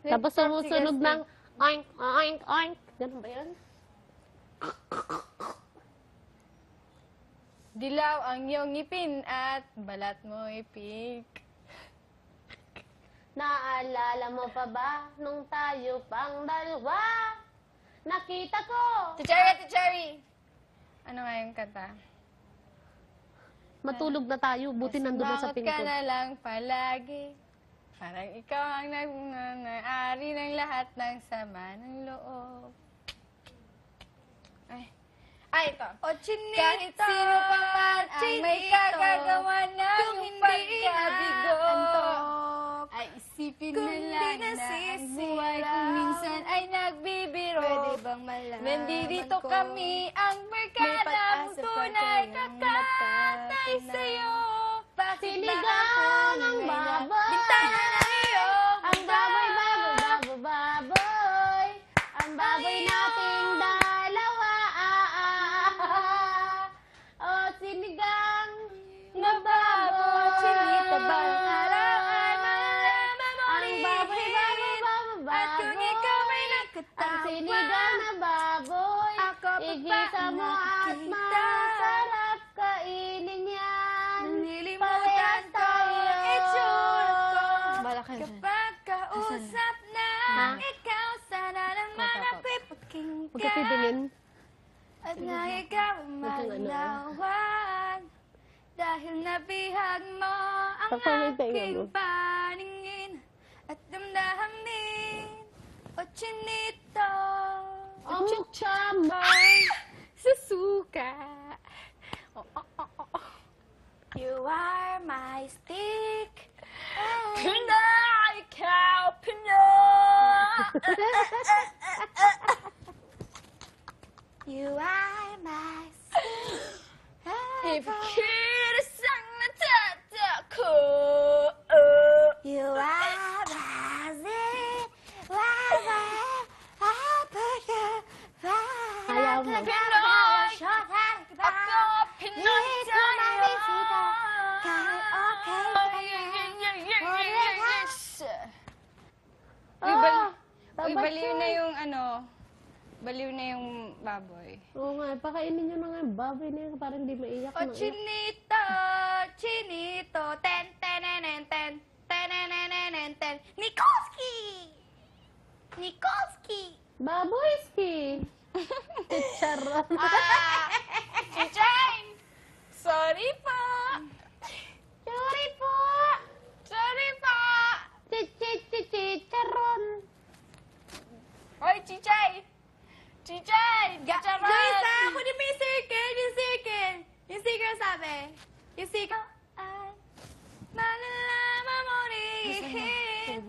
Tapos sumusunod ng oink, oink, oink. Ganun ba yun? Dilaw ang iyong ngipin at balat mo'y pink. Naalala mo pa ba nung tayo pang dalawa? Nakita ko! Cherry! Ano nga yung kanta? Matulog na tayo, buti nandun na sa Sumakot ka pinto. na lang palagi. Parang ikaw ang nag-ari ng lahat ng sama ng loob. Ay, ito. O chinita, Kahit sino pa man ang may kagagawa na kung yung hindi pagkabigo. inaantok, Ay isipin kung na di lang na ang nasisilaw, buhay kung minsan ay nagbibiro. pwede bang malaman Nandito ko? kami ang May barkada pag-asa mong pa tunay kayang kakatay magpapinaw. sa'yo. Bakit Sinigang ang baboy! Bintana na iyong Ang baboy, baboy, baboy, baboy! Ang baboy nating dalawa! O sinigang na baboy! Chinita bang harangan malalaman mo Ang baboy, baboy, baboy, At kung ikaw ay Ang nakatawa, sinigang na baboy, Ako pa igisa ba mo at nakikita? masarap kainin yan. nalilimutan ko ang itsura ko. Bala ka dyan. Kapag kausap na Ha? ikaw, sana naman Papa. ako'y Huwag ka pakinggan. titingin. At na ikaw ang Huwag kang ano. malinawan. Dahil nabihag mo ang Papa, may tenga mo. aking paningin. At damdamin, o chinito. Ang chama. Susuka. You are my stick. Pinoy, ikaw, Pinoy. You are my stick. If kids ang natata ko. You are my stick. Ayaw mo. Pinoy, ako Pinoy tayo. Uy, baliw na yung ano, baliw na yung baboy. Oo nga, pakainin nyo na nga yung baboy na yun para hindi maiyak O na. chinito, chinito, ten, tenenen, ten, tenenen, ten, Nikolski! Nikolski! Baboyski! Chicharon. Chichay! Sorry po! Sorry po! Sorry po! Chicharon. Hoy, Chichay! Chichay! Chicharon! Luisa, kunin mo yung circle, yung circle. Yung circle sabi. Yung circle. Ay, malalaman mo rin.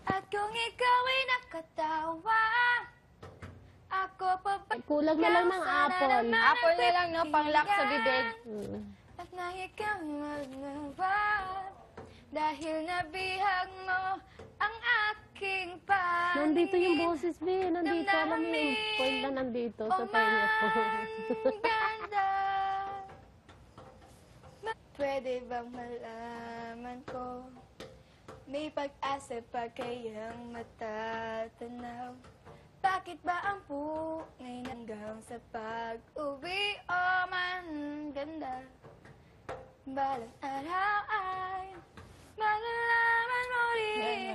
At kung ikaw ay nakatawa, ako pa ba? Kulang na lang ng apple. Apple na lang, no? Panglock sa bibig. Mm. At na ikaw magnawa, dahil nabihag mo ang aking panig. Nandito yung boses, B. Nandito. Alam mo yung point na nandito sa tenga ko. Ganda. Pwede bang malaman ko? May pag-asa pa kayang matatanaw? Bakit ba ang pungay hanggang sa pag-uwi? Oh, man, ganda. Balang araw ay malalaman mo rin.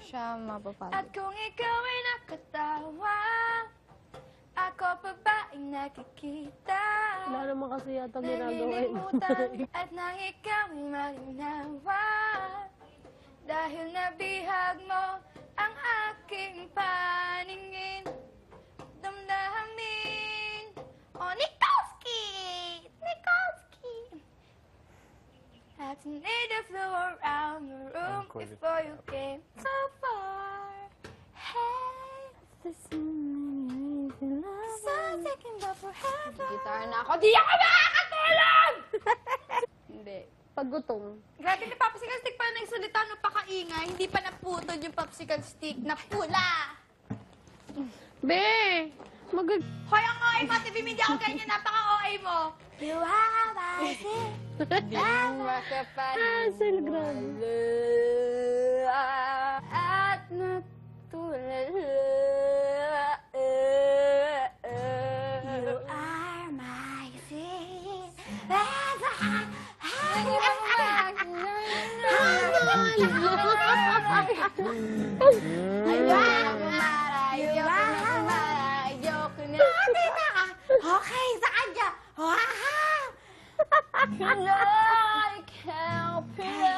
Siya mapapagod. At kung ikaw ay nakatawa, ako pa ba ay nakikita? Wala naman kasi yata ginagawa yun. Nalilimutan at nang ikaw ay malinawa, dahil nabihag mo ang aking paningin. Damdamin, oh Nikolski! Nikolski! Had to need the floor around the room before you came so far. Hey, so taking back forever. Guitar na ako. Di ako makakatulog! Hindi. Pag gutom. Grabe na popsicle stick pa na nagsalita no pakaingay. Hindi pa naputol yung popsicle stick na pula. Be! Hoy, ang OA mo, TV, hindi ako ganyan. Napaka-OA mo. You have I seen Hassle, grabe. at Ayoko na. Okay, sa kanya. I can't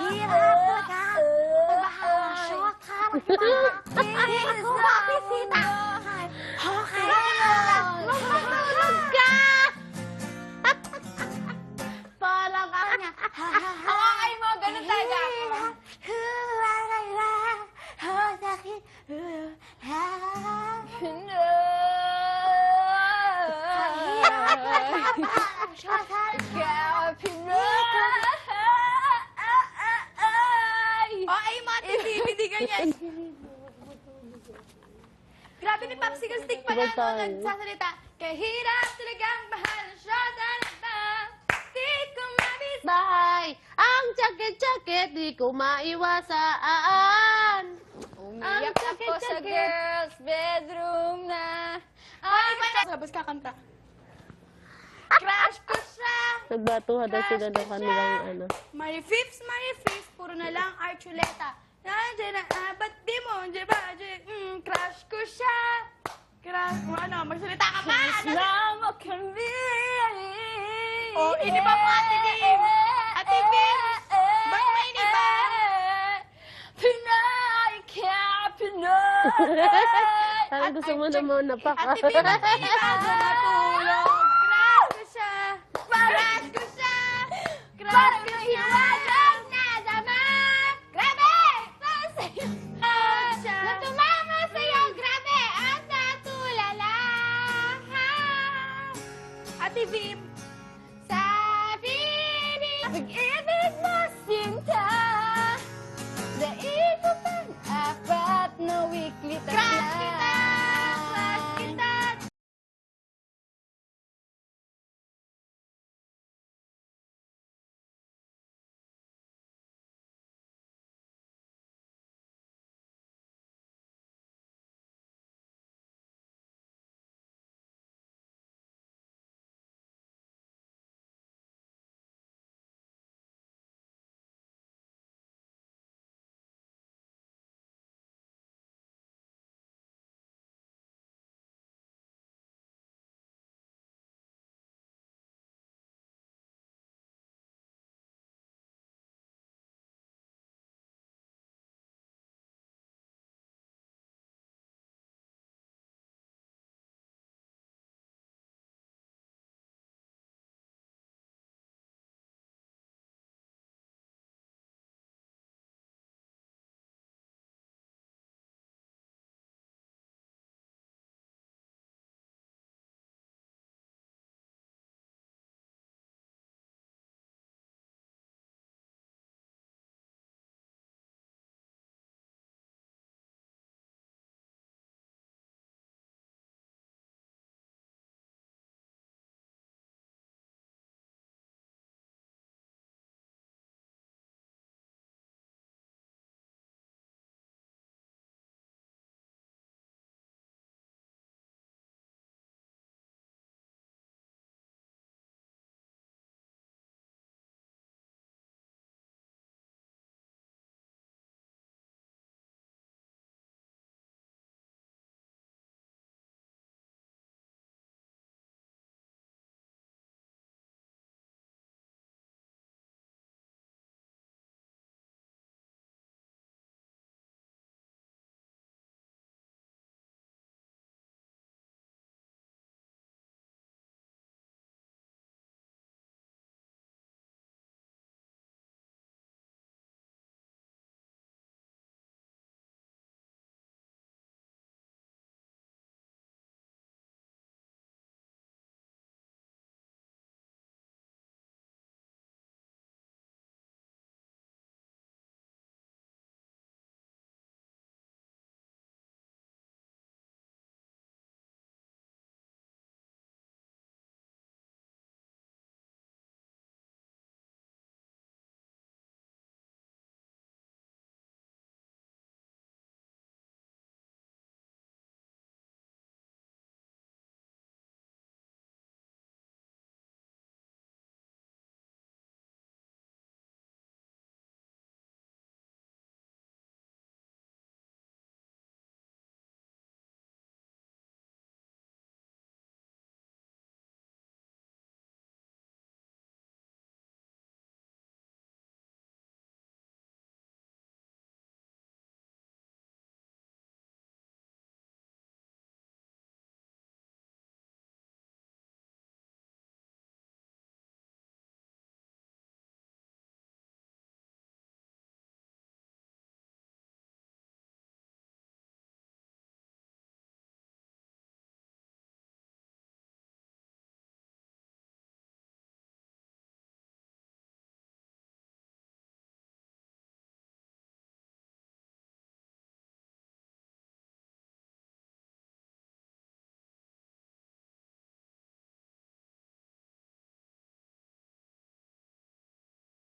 Hirap talaga. Magbakasyon ka. Ako ba, bisita? Okay. Matulog ka. Parang ako niya. Hawakan mo, ganun talaga. Okay, mga hindi ganyan. Grabe ni Popsicle Stick pala, no? Nagsasalita. Kahirap talagang mahal siya talaga. Di ko mabis. Bahay, ang sakit-sakit, di ko maiwasaan. Umiyak ako sa girls' bedroom na. Ay, Sabas kakanta. Crush ko siya. Nagbatuhan daw sila ng kanilang ano. Mary Fifth, puro na lang Archuleta. Nandiyan na, ba't di mo, di ba, crush ko siya. Magsalita ka ba? Sama kami. Oh, iniba mo, Ate Bim. Ate Bim, ba't may iniba? Pinay ka, Pinay. Parang gusto mo naman napaka. Ate Bim, ba't may iniba? Matulog. Crush ko siya. Crush ko siya. Crush ko siya. Na sama. Grabe! Na tumama sa'yo, grabe! Ang natulala. Ate Bim,